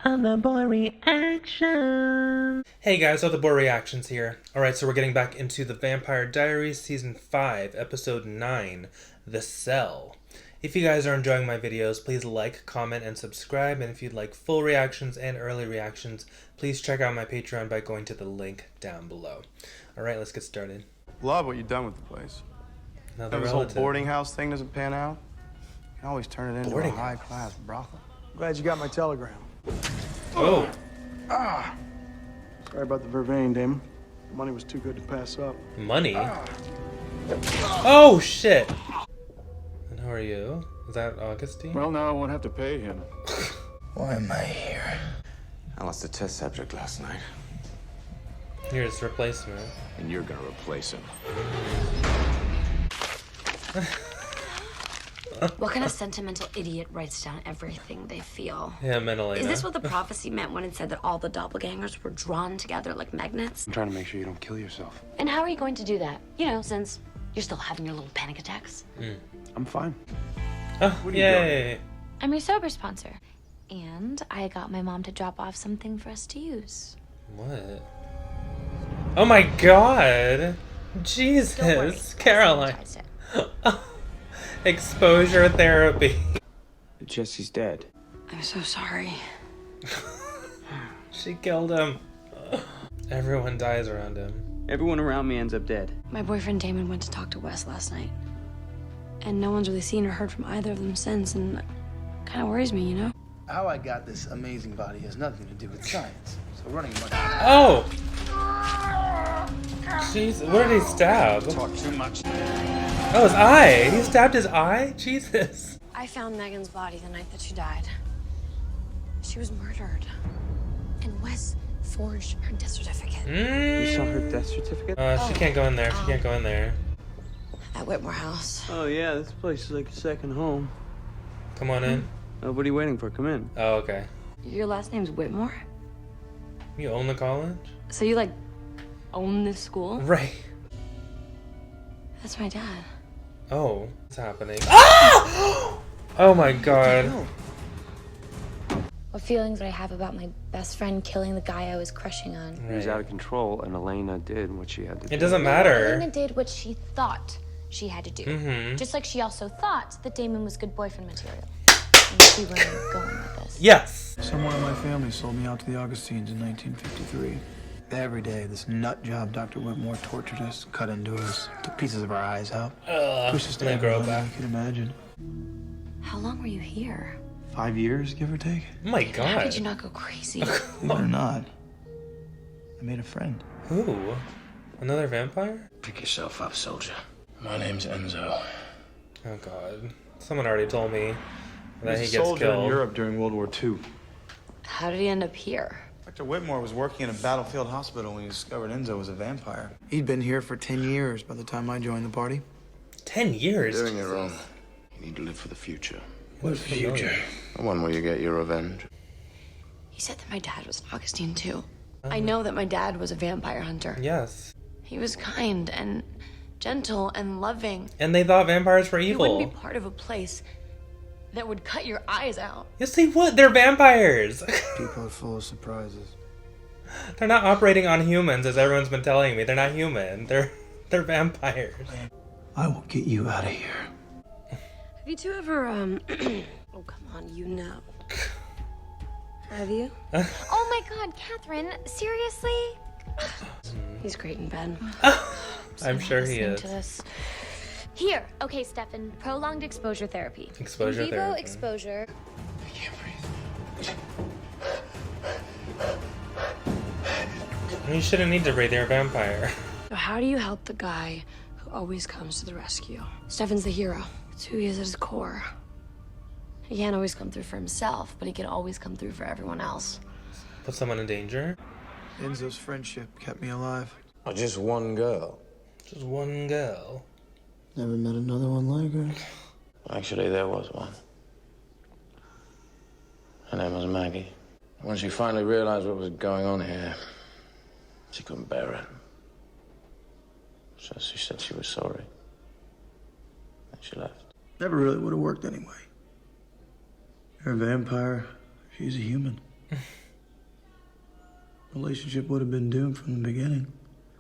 on the boy reaction. Hey guys, all the boy reactions here. Alright, so we're getting back into the Vampire Diaries Season 5, Episode 9, The Cell. If you guys are enjoying my videos, please like, comment, and subscribe. And if you'd like full reactions and early reactions, please check out my Patreon by going to the link down below. Alright, let's get started. Love what you've done with the place. This whole boarding house thing doesn't pan out. You can always turn it into a high-class brothel. Glad you got my telegram. Oh. Sorry about the vervain, Damon. The money was too good to pass up. Money? Oh, shit. And who are you? Is that Augustine? Well, now I won't have to pay him. Why am I here? I lost a test subject last night. Here's replacement. And you're gonna replace him. What kind of sentimental idiot writes down everything they feel? Yeah, mentally. Is this what the prophecy meant when it said that all the doppelgangers were drawn together like magnets? I'm trying to make sure you don't kill yourself. And how are you going to do that? You know, since you're still having your little panic attacks. I'm fine. Oh, yay. I'm your sober sponsor. And I got my mom to drop off something for us to use. What? Oh my god! Jesus, Don't worry, Caroline. I sanitized it. Exposure therapy. Jesse's dead. I'm so sorry. She killed him. Everyone dies around him. Everyone around me ends up dead. My boyfriend Damon went to talk to Wes last night. And no one's really seen or heard from either of them since, and it kind of worries me, you know? How I got this amazing body has nothing to do with science. So running much. Oh! Jeez, where did he stab? Talk too much. Oh, his eye! He stabbed his eye? Jesus. I found Megan's body the night that she died. She was murdered. And Wes forged her death certificate. You saw her death certificate? She can't go in there. She can't go in there. At Whitmore House. Oh yeah, this place is like a second home. Come on in. What are you waiting for? Come in. Oh, okay. Your last name's Whitmore? You own the college? So you, like, own this school? Right. That's my dad. Oh, what's happening? Ah! Oh my god. What feelings would I have about my best friend killing the guy I was crushing on? He was out of control, and Elena did what she had to do. It doesn't matter. Elena did what she thought she had to do. Just like she also thought that Damon was good boyfriend material. And you see where I'm going with this. Yes. Someone in my family sold me out to the Augustines in 1953. Every day, this nut job Dr. Whitmore tortured us, cut into us, took pieces of our eyes out, pushed us to and they grow every level back. you could imagine. How long were you here? 5 years, give or take. Oh my How god. did you not go crazy? Believe it or not, I made a friend. Who? Another vampire? Pick yourself up, soldier. My name's Enzo. Oh god. Someone already told me that he He was a gets soldier in killed. Europe during World War II. How did he end up here? Dr. Whitmore was working in a battlefield hospital when he discovered Enzo was a vampire. He'd been here for 10 years by the time I joined the party. 10 years? Doing it wrong. You need to live for the future. What future? The one where you get your revenge. He said that my dad was an Augustine too. I know that my dad was a vampire hunter. Yes. He was kind and gentle and loving. And they thought vampires were You wouldn't evil. be part of a place that would cut your eyes out. Yes, they would. They're vampires. People are full of surprises. They're not operating on humans, as everyone's been telling me. They're not human. They're vampires. I will get you out of here. Have you two ever, oh, come on, you know. Have you? Oh my god, Catherine, seriously? He's great in bed. I'm sure he is. To this. Here, okay, Stefan. Prolonged exposure therapy. Exposure In vivo therapy. exposure. I can't breathe. You shouldn't need to breathe. You're a vampire. So how do you help the guy who always comes to the rescue? Stefan's the hero. It's who he is at his core. He can't always come through for himself, but he can always come through for everyone else. Put someone in danger. Enzo's friendship kept me alive. Oh, just one girl. Just one girl. Never met another one like her. Actually, there was one. Her name was Maggie. When she finally realized what was going on here, she couldn't bear it. So she said she was sorry. And she left. Never really would have worked anyway. You're a vampire. She's a human. Relationship would have been doomed from the beginning.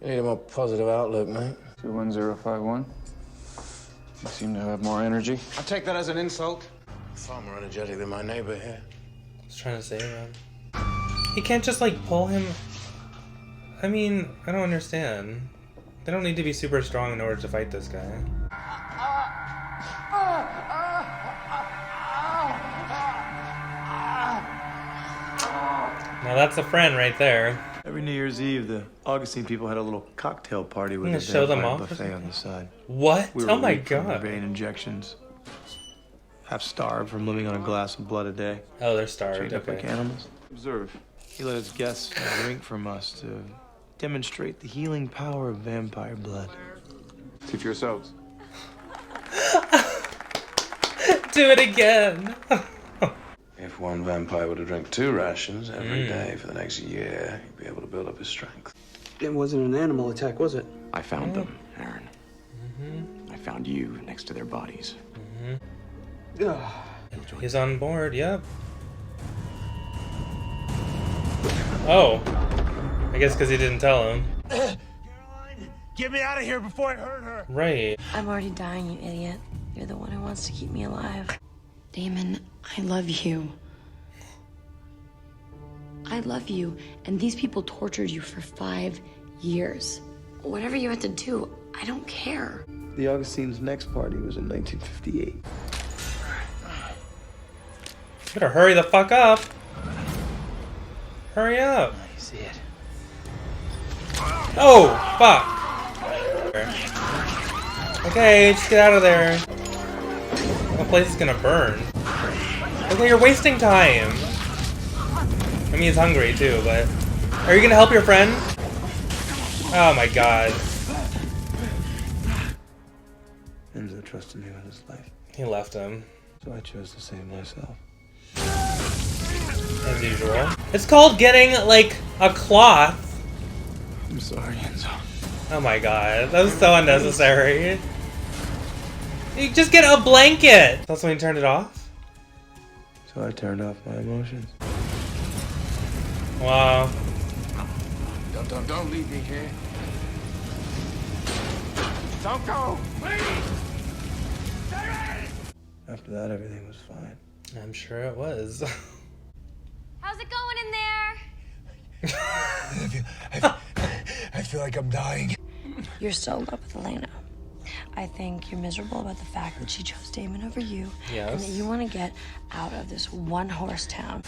You need a more positive outlook, mate. 21051. You seem to have more energy. I take that as an insult. Far more energetic than my neighbor here. I was trying to save him. He can't just like pull him. I mean, I don't understand. They don't need to be super strong in order to fight this guy. Now that's a friend right there. Every New Year's Eve, the Augustine people had a little cocktail party with a show them off buffet on the side. What? We were Oh my weak from the god. vein injections. Half starved from living on a glass of blood a day. Oh, they're starved. Treated up like Okay. animals. Observe. He let his guests drink from us to demonstrate the healing power of vampire blood. See for yourselves. Do it again. If one vampire were to drink 2 rations every day for the next year, he'd be able to build up his strength. It wasn't an animal attack, was it? I found them, Aaron. I found you next to their bodies. He's on board. Yep. Oh. I guess because he didn't tell him. Get me out of here before I hurt her! Right. I'm already dying, you idiot. You're the one who wants to keep me alive. Damon, I love you. I love you, and these people tortured you for 5 years. Whatever you had to do, I don't care. The Augustine's next party was in 1958. Better hurry the fuck up. Hurry up. You see it. Oh, fuck. Okay, just get out of there. The place is gonna burn. Okay, you're wasting time. I mean, he's hungry too, but... Are you gonna help your friend? Oh my god. Enzo trusted me with his life, He left him. so I chose to save myself. As usual. It's called getting, like, a cloth. I'm sorry, Enzo. Oh my god, that was so unnecessary. You just get a blanket! That's when he turned it off? So I turned off my emotions. Wow. Don't leave me here. Don't go, please! After that, everything was fine. I'm sure it was. How's it going in there? I feel like I'm dying. You're so in love with Elena. I think you're miserable about the fact that she chose Damon over you. Yes. And that you want to get out of this one-horse town.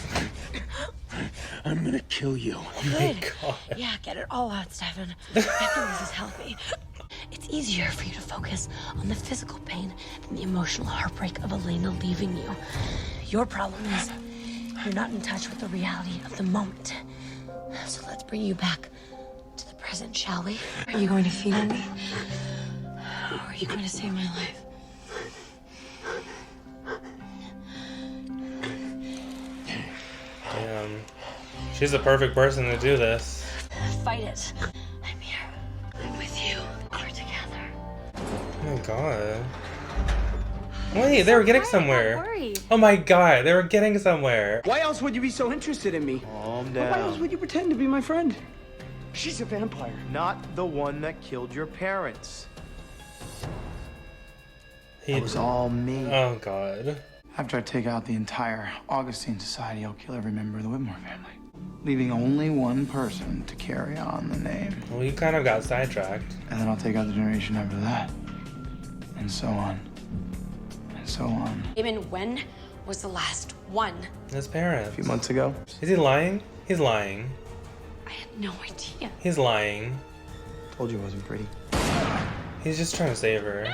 I'm gonna kill you. Good. God. Yeah, get it all out, Stefan. I think this is healthy. It's easier for you to focus on the physical pain than the emotional heartbreak of Elena leaving you. Your problem is you're not in touch with the reality of the moment. So let's bring you back to the present, shall we? Are you going to feed on me? Or are you going to save my life? Damn. She's the perfect person to do this. Fight it. I'm here. I'm with you. We're together. Oh my god. Wait, they were getting Not somewhere. worried. Oh my god, they were getting somewhere. Why else would you be so interested in me? Calm Why else down. would you pretend to be my friend? She's a vampire. Not the one that killed your parents. It was all me. Oh god. After I take out the entire Augustine Society, I'll kill every member of the Whitmore family, leaving only one person to carry on the name. Well, you kind of got sidetracked. And then I'll take out the generation after that. And so on. And so on. Damon, when was the last one? His A parents. few months ago, Is he lying? He's lying. I had no idea. He's lying. told you it wasn't pretty. He's just trying to save her.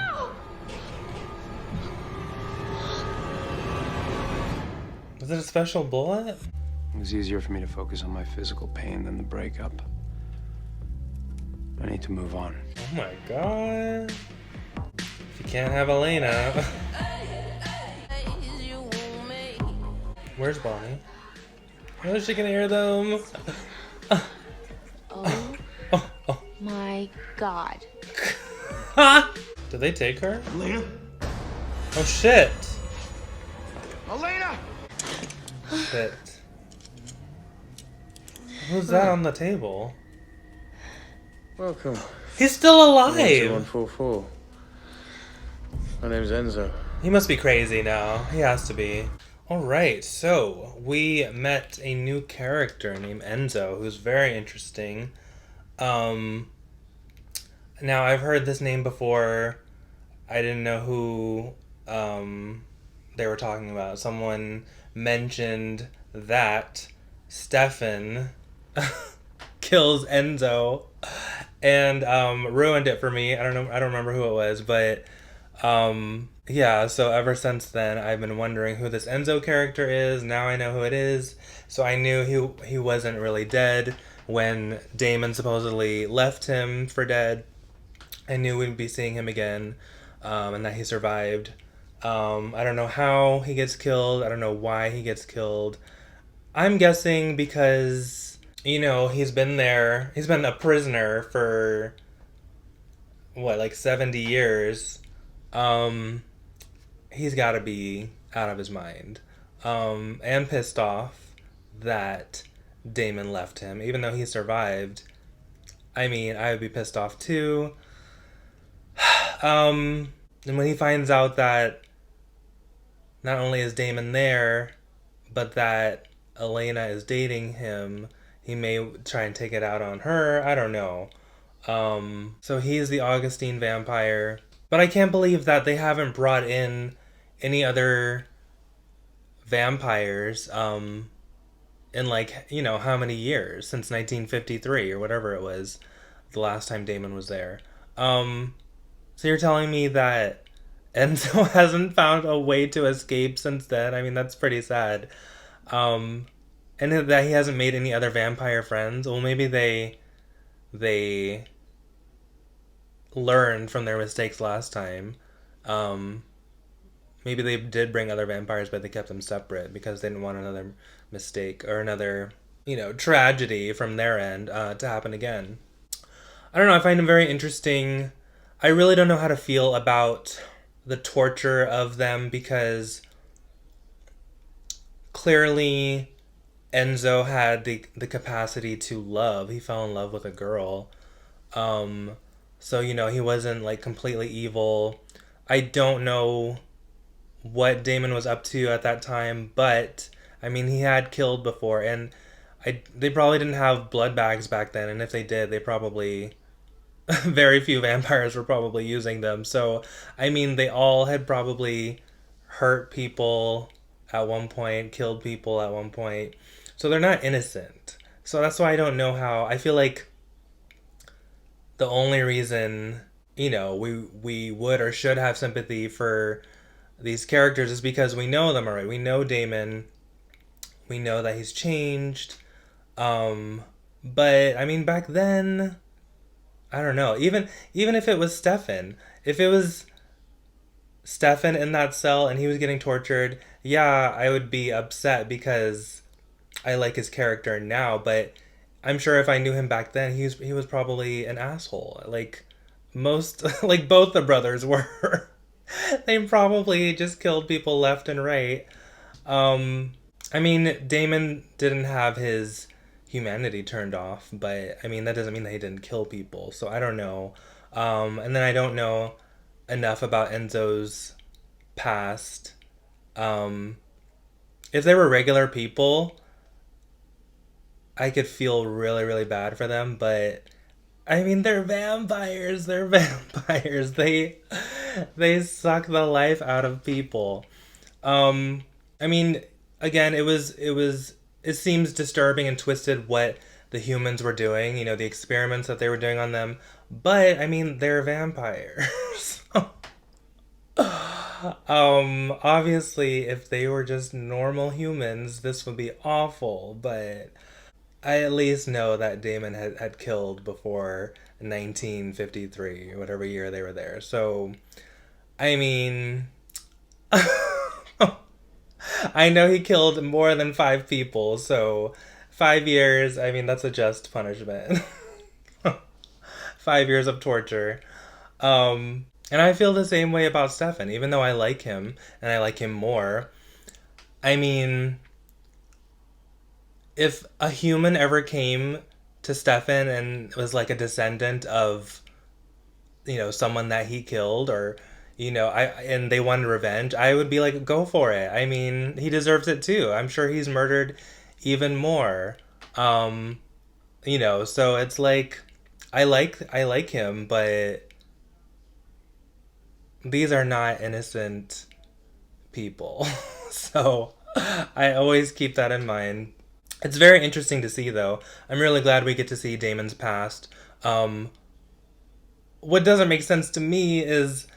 Was it a special bullet? It was easier for me to focus on my physical pain than the breakup. I need to move on. Oh my god. If you can't have Elena. Where's Bonnie? How is she gonna hear them? Oh my god. Did they take her? Elena? Oh shit. Elena! Shit. Who's that on the table? Welcome. He's still alive! 144. My name's Enzo. He must be crazy now. He has to be. Alright, so we met a new character named Enzo, who's very interesting. Now, I've heard this name before. I didn't know who they were talking about. Someone mentioned that Stefan kills Enzo and ruined it for me. I don't remember who it was, but yeah, so ever since then I've been wondering who this Enzo character is. Now I know who it is. So I knew he wasn't really dead when Damon supposedly left him for dead. I knew we'd be seeing him again, and that he survived. I don't know how he gets killed. I don't know why he gets killed. I'm guessing because, you know, he's been a prisoner for, what, like 70 years. He's got to be out of his mind. And pissed off that Damon left him, even though he survived. I mean, I would be pissed off too. And when he finds out that not only is Damon there, but that Elena is dating him, he may try and take it out on her. I don't know. So he's the Augustine vampire. But I can't believe that they haven't brought in any other vampires in, like, you know, how many years? Since 1953 or whatever it was, the last time Damon was there. So you're telling me that Enzo hasn't found a way to escape since then? I mean, that's pretty sad. And that he hasn't made any other vampire friends. Well, maybe they learned from their mistakes last time. Maybe they did bring other vampires, but they kept them separate because they didn't want another mistake or another, you know, tragedy from their end to happen again. I don't know. I find him very interesting. I really don't know how to feel about the torture of them because clearly Enzo had the capacity to love. He fell in love with a girl. So, you know, he wasn't, like, completely evil. I don't know what Damon was up to at that time, but, I mean, he had killed before, and they probably didn't have blood bags back then, and if they did, they probably... very few vampires were probably using them. So, I mean, they all had probably hurt people at one point, killed people at one point. So they're not innocent. So that's why I don't know how... I feel like the only reason, you know, we would or should have sympathy for these characters is because we know them already. We know Damon. We know that he's changed. But, I mean, back then... I don't know. Even if it was Stefan, if it was Stefan in that cell and he was getting tortured, yeah, I would be upset because I like his character now. But I'm sure if I knew him back then, he was probably an asshole. Like like both the brothers were. They probably just killed people left and right. I mean, Damon didn't have his humanity turned off, but I mean that doesn't mean that he didn't kill people, so I don't know. And then I don't know enough about Enzo's past. If they were regular people, I could feel really, really bad for them, but I mean they're vampires. They suck the life out of people. I mean, again, it seems disturbing and twisted what the humans were doing, you know, the experiments that they were doing on them. But, I mean, they're vampires. Obviously, if they were just normal humans, this would be awful. But I at least know that Damon had killed before 1953, or whatever year they were there. So, I mean... I know he killed more than 5 people, so 5 years, I mean, that's a just punishment. 5 years of torture. And I feel the same way about Stefan, even though I like him, and I like him more. I mean, if a human ever came to Stefan and was like a descendant of, someone that he killed, or, and they wanted revenge, I would be like, go for it. I mean, he deserves it too. I'm sure he's murdered even more. So it's like, I like him, but these are not innocent people. So I always keep that in mind. It's very interesting to see, though. I'm really glad we get to see Damon's past. What doesn't make sense to me is,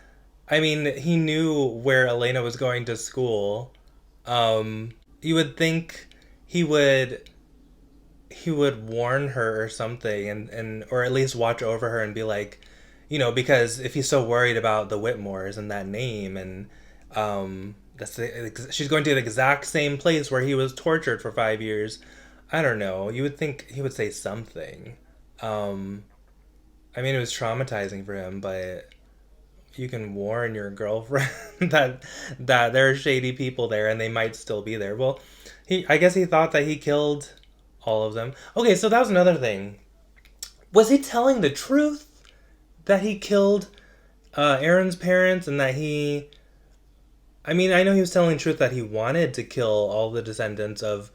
I mean, he knew where Elena was going to school. You would think he would warn her or something, and or at least watch over her and be like, because if he's so worried about the Whitmores and that name, and she's going to the exact same place where he was tortured for 5 years. I don't know. You would think he would say something. I mean, it was traumatizing for him, but you can warn your girlfriend that there are shady people there and they might still be there. Well, I guess he thought that he killed all of them. Okay, so that was another thing. Was he telling the truth that he killed Aaron's parents, and that he... I mean, I know he was telling the truth that he wanted to kill all the descendants of,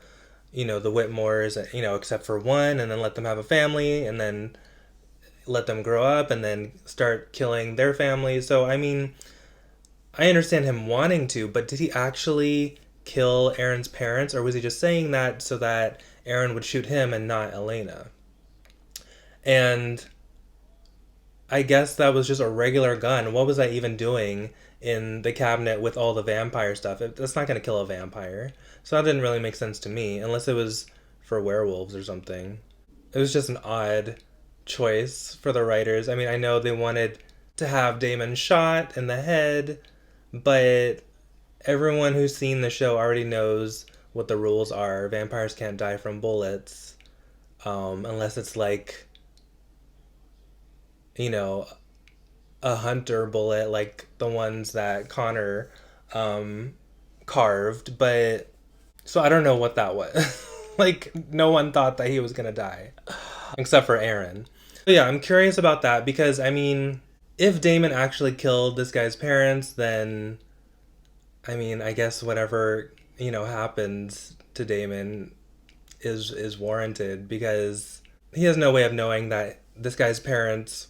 the Whitmores, except for one, and then let them have a family, and then let them grow up, and then start killing their families. So, I mean, I understand him wanting to, but did he actually kill Aaron's parents, or was he just saying that so that Aaron would shoot him and not Elena? And I guess that was just a regular gun. What was I even doing in the cabinet with all the vampire stuff? That's not going to kill a vampire. So that didn't really make sense to me, unless it was for werewolves or something. It was just an odd choice for the writers. I mean, I know they wanted to have Damon shot in the head, but everyone who's seen the show already knows what the rules are. Vampires can't die from bullets, unless it's like, a hunter bullet, like the ones that Connor carved. But so I don't know what that was. Like, no one thought that he was gonna die except for Aaron. But yeah, I'm curious about that, because I mean, if Damon actually killed this guy's parents, then I mean, I guess whatever happens to Damon is warranted, because he has no way of knowing that this guy's parents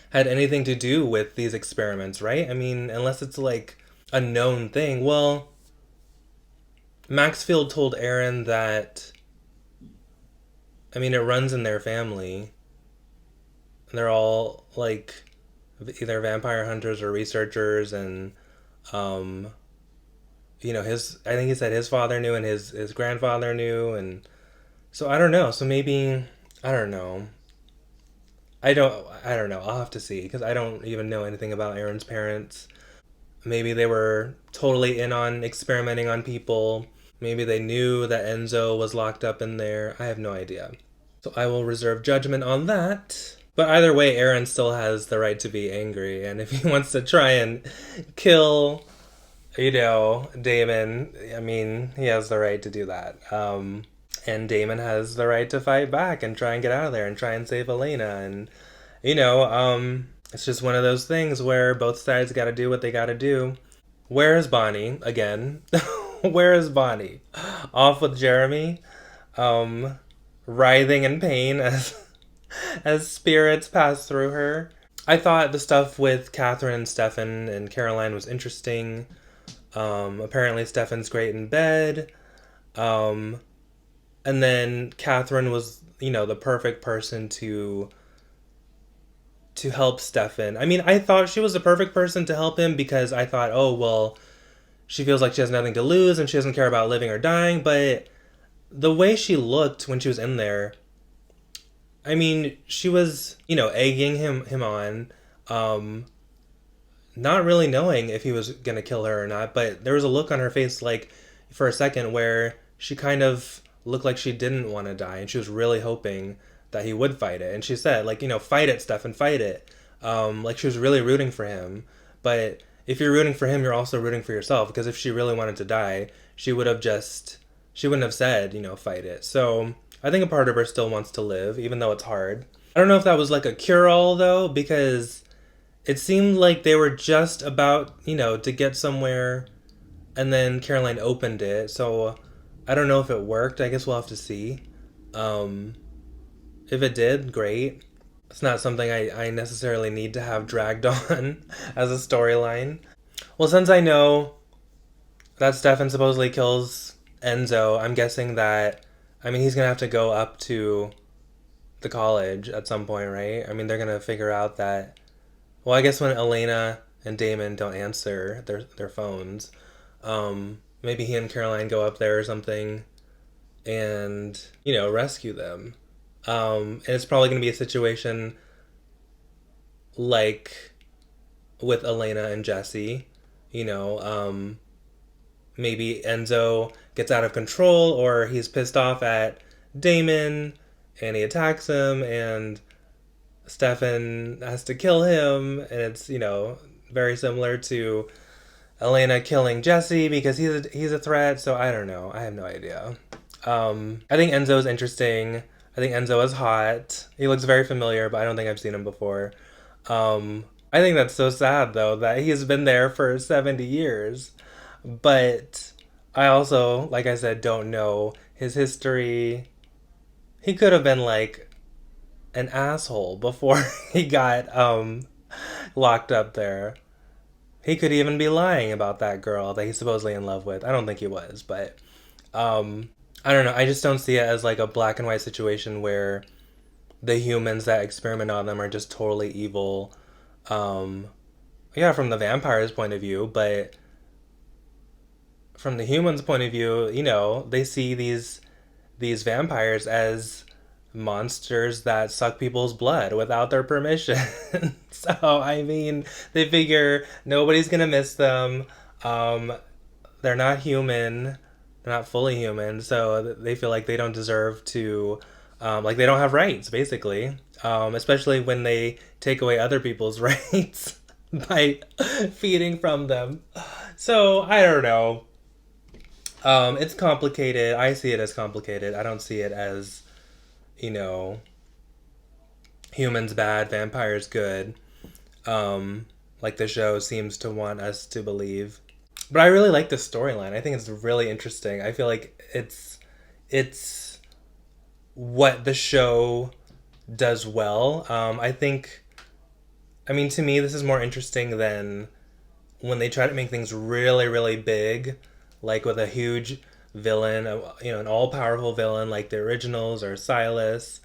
had anything to do with these experiments, right? I mean, unless it's like a known thing. Well, Maxfield told Aaron that, I mean, it runs in their family. They're all like either vampire hunters or researchers, and I think he said his father knew and his grandfather knew, and so I don't know. So maybe, I don't know. I don't know. I'll have to see, because I don't even know anything about Aaron's parents. Maybe they were totally in on experimenting on people. Maybe they knew that Enzo was locked up in there. I have no idea. So I will reserve judgment on that. But either way, Aaron still has the right to be angry. And if he wants to try and kill, Damon, I mean, he has the right to do that. And Damon has the right to fight back and try and get out of there and try and save Elena. And, it's just one of those things where both sides got to do what they got to do. Where is Bonnie? Again. Where is Bonnie? Off with Jeremy, writhing in pain as spirits pass through her. I thought the stuff with Catherine and Stefan and Caroline was interesting. Apparently Stefan's great in bed. And then Catherine was, the perfect person to help Stefan. I mean, I thought she was the perfect person to help him, because I thought, oh, well, she feels like she has nothing to lose and she doesn't care about living or dying. But the way she looked when she was in there, I mean, she was, egging him on, not really knowing if he was going to kill her or not. But there was a look on her face, like, for a second, where she kind of looked like she didn't want to die, and she was really hoping that he would fight it. And she said, like, fight it, Stefan, fight it. Like, she was really rooting for him. But if you're rooting for him, you're also rooting for yourself, because if she really wanted to die, she would have just she wouldn't have said, fight it. So I think a part of her still wants to live, even though it's hard. I don't know if that was like a cure-all, though, because it seemed like they were just about, to get somewhere, and then Caroline opened it. So I don't know if it worked. I guess we'll have to see. If it did, great. It's not something I necessarily need to have dragged on as a storyline. Well, since I know that Stefan supposedly kills Enzo, I'm guessing that, he's going to have to go up to the college at some point, right? They're going to figure out that, well, I guess when Elena and Damon don't answer their phones, maybe he and Caroline go up there or something and, rescue them. And it's probably going to be a situation like with Elena and Jesse, maybe Enzo gets out of control, or he's pissed off at Damon and he attacks him, and Stefan has to kill him, and it's, very similar to Elena killing Jesse because he's a threat. So I don't know. I have no idea. I think Enzo's interesting. I think Enzo is hot. He looks very familiar, but I don't think I've seen him before. I think that's so sad, though, that he's been there for 70 years. But I also, like I said, don't know his history. He could have been, like, an asshole before he got locked up there. He could even be lying about that girl that he's supposedly in love with. I don't think he was, but I don't know. I just don't see it as like a black and white situation where the humans that experiment on them are just totally evil. Yeah, from the vampire's point of view, but from the human's point of view, they see these vampires as monsters that suck people's blood without their permission. So, they figure nobody's gonna miss them. They're not human. They're not fully human, so they feel like they don't deserve to, like they don't have rights, basically. Especially when they take away other people's rights by feeding from them. So, I don't know. It's complicated. I see it as complicated. I don't see it as, humans bad, vampires good. Like the show seems to want us to believe. But I really like the storyline. I think it's really interesting. I feel like it's what the show does well. I think, to me, this is more interesting than when they try to make things really, really big, like with a huge villain, an all-powerful villain like the originals or Silas.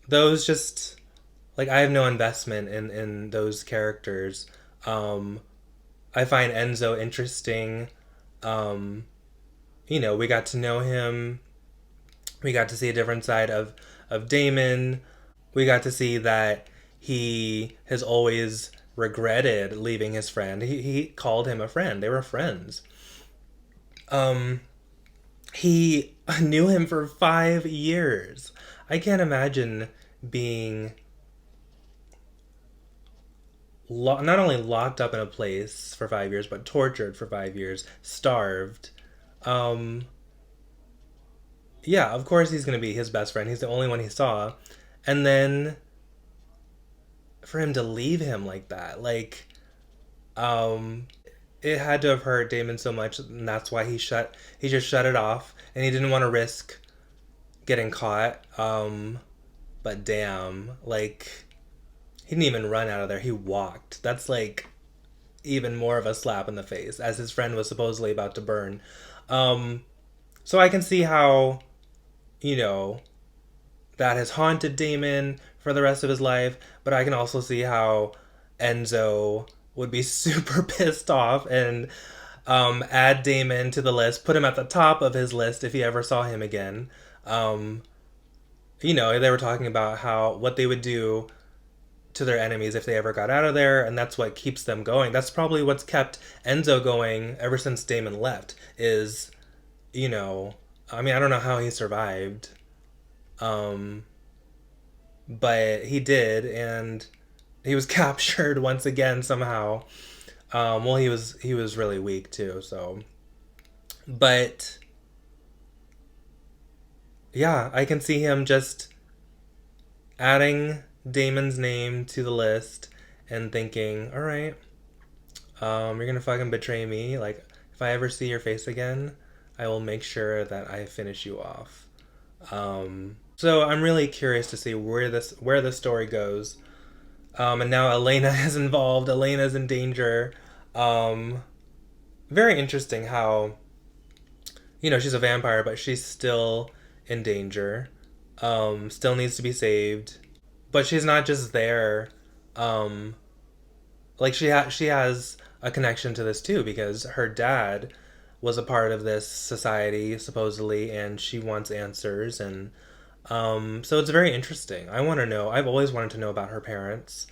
Those just, like, I have no investment in those characters. I find Enzo interesting. We got to know him. We got to see a different side of Damon. We got to see that he has always regretted leaving his friend. He called him a friend. They were friends. He knew him for 5 years. I can't imagine being not only locked up in a place for 5 years, but tortured for 5 years, starved. Yeah, of course he's going to be his best friend. He's the only one he saw. And then for him to leave him like that, like, it had to have hurt Damon so much, and that's why he just shut it off, and he didn't want to risk getting caught. But damn, like, he didn't even run out of there. He walked. That's like even more of a slap in the face, as his friend was supposedly about to burn. So I can see how, that has haunted Damon for the rest of his life, but I can also see how Enzo would be super pissed off and add Damon to the list, put him at the top of his list if he ever saw him again. They were talking about what they would do to their enemies if they ever got out of there, and that's what keeps them going. That's probably what's kept Enzo going ever since Damon left, is, I don't know how he survived, but he did, and he was captured once again somehow. Well, he was really weak too, so But yeah, I can see him just adding Damon's name to the list and thinking, all right, you're gonna fucking betray me. Like, if I ever see your face again, I will make sure that I finish you off. So I'm really curious to see where the story goes. And now Elena is involved. Elena's in danger. Very interesting how, she's a vampire, but she's still in danger. Still needs to be saved. But she's not just there. Like she has a connection to this too, because her dad was a part of this society supposedly, and she wants answers. And so it's very interesting. I want to know. I've always wanted to know about her parents.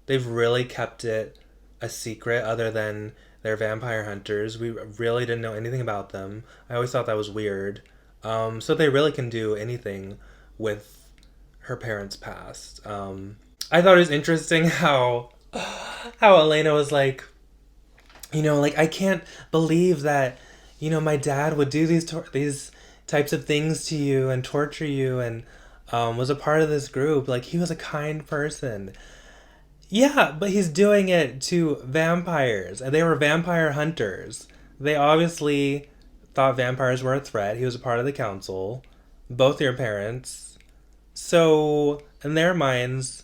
They've really kept it a secret, other than they're vampire hunters. We really didn't know anything about them. I always thought that was weird. So they really can do anything with her parents' past. I thought it was interesting how Elena was like, like, I can't believe that, my dad would do these types of things to you and torture you, and was a part of this group. Like, he was a kind person. Yeah, but he's doing it to vampires, and they were vampire hunters. They obviously thought vampires were a threat. He was a part of the council. Both your parents. So, in their minds,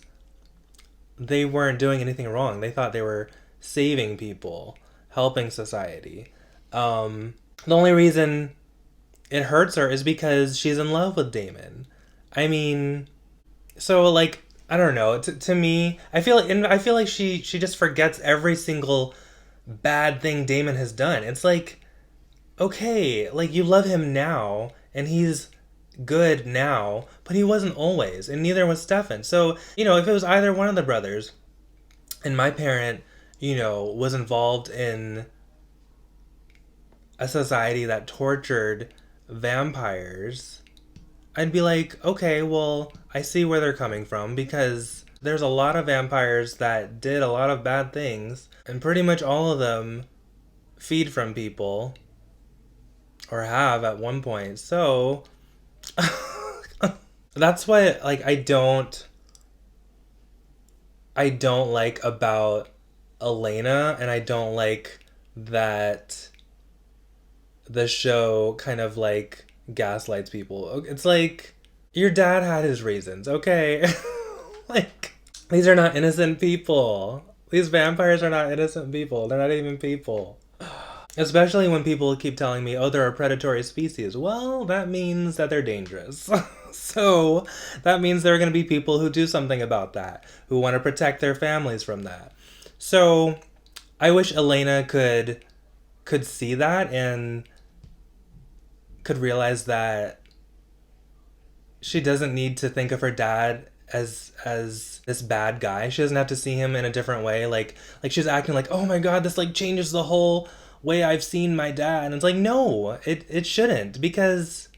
they weren't doing anything wrong. They thought they were saving people, helping society. The only reason it hurts her is because she's in love with Damon. I mean, so, like, I don't know. To me, I feel like she just forgets every single bad thing Damon has done. It's like, okay, like, you love him now, and he's good now, but he wasn't always, and neither was Stefan. So, if it was either one of the brothers, and my parent, was involved in a society that tortured vampires, I'd be like, okay, well, I see where they're coming from, because there's a lot of vampires that did a lot of bad things, and pretty much all of them feed from people, or have at one point. So that's what, like, I don't like about Elena, and I don't like that the show kind of, like, gaslights people. It's like, your dad had his reasons, okay? Like, these are not innocent people. These vampires are not innocent people. They're not even people. Especially when people keep telling me, oh, they're a predatory species. Well, that means that they're dangerous. So that means there are going to be people who do something about that, who want to protect their families from that. So I wish Elena could see that and could realize that she doesn't need to think of her dad as this bad guy. She doesn't have to see him in a different way. Like she's acting like, oh my god, this, like, changes the whole way I've seen my dad. And it's like, no, it shouldn't, because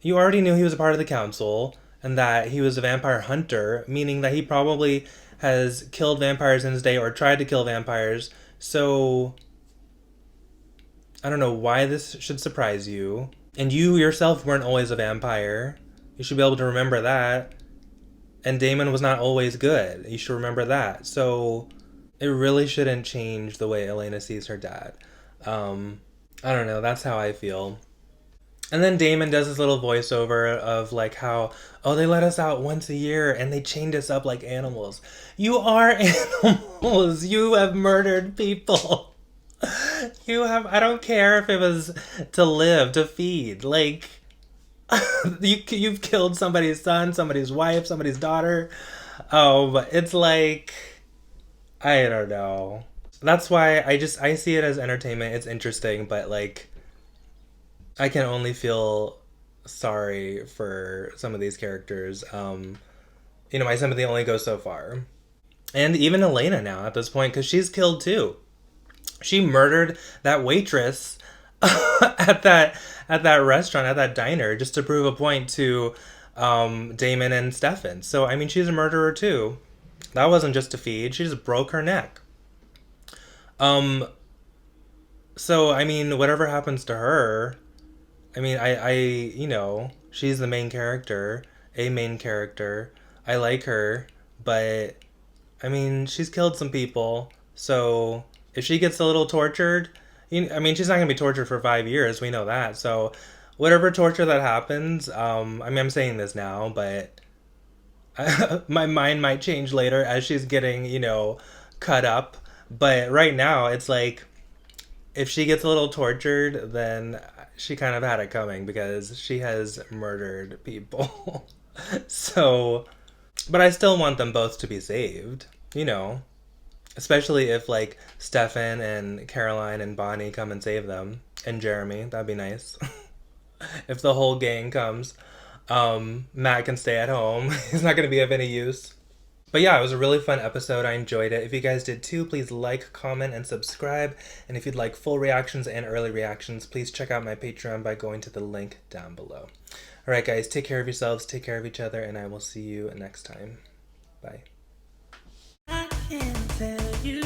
you already knew he was a part of the council and that he was a vampire hunter, meaning that he probably has killed vampires in his day or tried to kill vampires. So I don't know why this should surprise you. And you yourself weren't always a vampire. You should be able to remember that. And Damon was not always good. You should remember that. So it really shouldn't change the way Elena sees her dad. I don't know. That's how I feel. And then Damon does this little voiceover of, like, how, oh, they let us out once a year and they chained us up like animals. You are animals. You have murdered people. I don't care if it was to live, to feed. Like, you've killed somebody's son, somebody's wife, somebody's daughter. Oh, but it's like, I don't know. That's why I see it as entertainment. It's interesting, but, like, I can only feel sorry for some of these characters. My sympathy only goes so far. And even Elena now at this point, because she's killed too. She murdered that waitress at that restaurant, at that diner, just to prove a point to Damon and Stefan. So, I mean, she's a murderer too. That wasn't just to feed. She just broke her neck. So, I mean, whatever happens to her, I mean, you know, she's the main character, a main character. I like her, but I mean, she's killed some people. So if she gets a little tortured, I mean, she's not gonna be tortured for 5 years. We know that. So whatever torture that happens, I mean, I'm saying this now, but my mind might change later as she's getting, you know, cut up. But right now, it's like if she gets a little tortured, then she kind of had it coming because she has murdered people. So, but I still want them both to be saved, you know, especially if like Stefan and Caroline and Bonnie come and save them, and Jeremy. That'd be nice. If the whole gang comes, Matt can stay at home. He's not going to be of any use. But yeah, it was a really fun episode. I enjoyed it. If you guys did too, please like, comment, and subscribe. And if you'd like full reactions and early reactions, please check out my Patreon by going to the link down below. Alright guys, take care of yourselves, take care of each other, and I will see you next time. Bye. I can't tell you